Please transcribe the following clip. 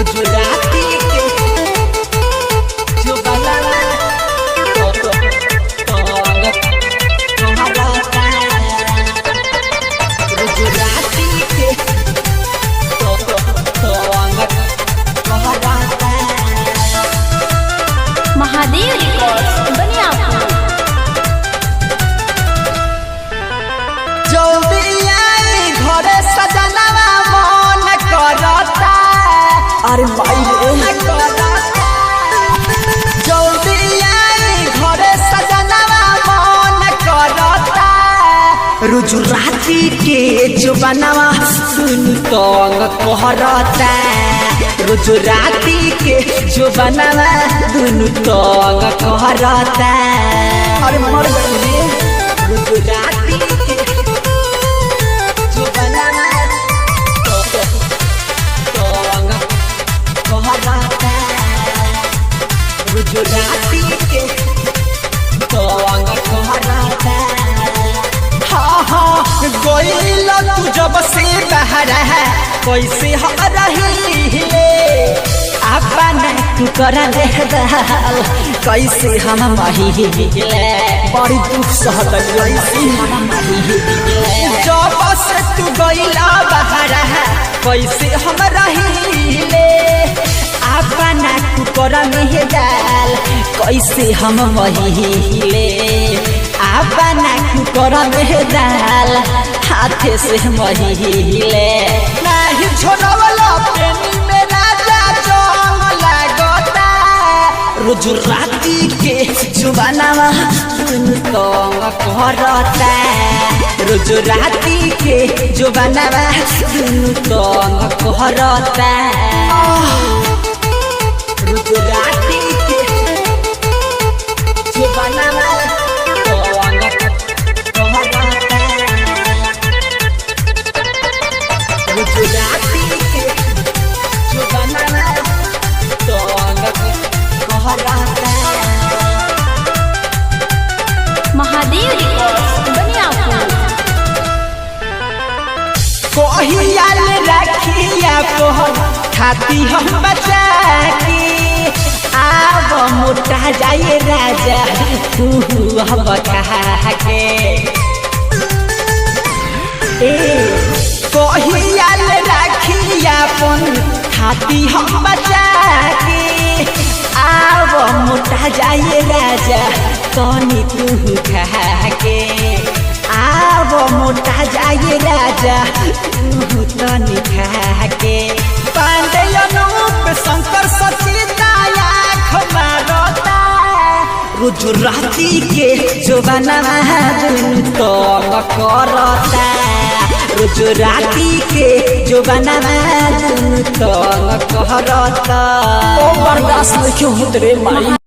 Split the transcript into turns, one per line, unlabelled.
गुजराती के जो बनाना गुजराती के
महादेव रिकॉर्ड्स बनियापुर।
जल्दी आई घरे सजनवा मन करता। अरे भाई जल्दी आई घरे सजनवा मन करता। गुजराती के जो बनवा सुन तंग कहरता। गुजराती के जो बनवा दुनु तंग कहरता। अरे मर गई गुजराती के जो बनवा तंग कहरता। गुजराती के तंग कहरता। हाँ हाँ गोइल तू जब से बहरा है कैसे हम रही अपना तू कर ले दाल कैसे हम महिले बड़ी दुख सहत कैसे हम महिले जब से तू गोइल बहरा है कैसे हम रही अपना तू कर ले दाल कैसे हम महिले अपना कर दाल हाथे से महिले नहीं छोड़वला पेनी में राजा जंग लागता। गुजराती के जुबानवा दुनु तंग करता। गुजराती के जुबानवा दुनु तंग करता। गुजराती के जुबानवा गुजराती के जो बनाना तंग कहरता।
महादेव रिकॉर्ड्स बनियापुर।
कोहियाल रखिया कोहर खाती हम बचा के आब मोटा जाए राजा तू हम कहा के। कोहियाल रखिया पन खाती हम बचा के आब मोटा जाए राजा तनी तू खा के। आब मोटा जाए राजा तू तनी खा के। पांडे अनूप शंकर सचिदाया खमारता। गुजराती के जो बनवा दुनु तंग करता। गुजराती के जो बनवा दुनु तंग कहरता। ओ बर्दाश्त क्यों होत रे माई।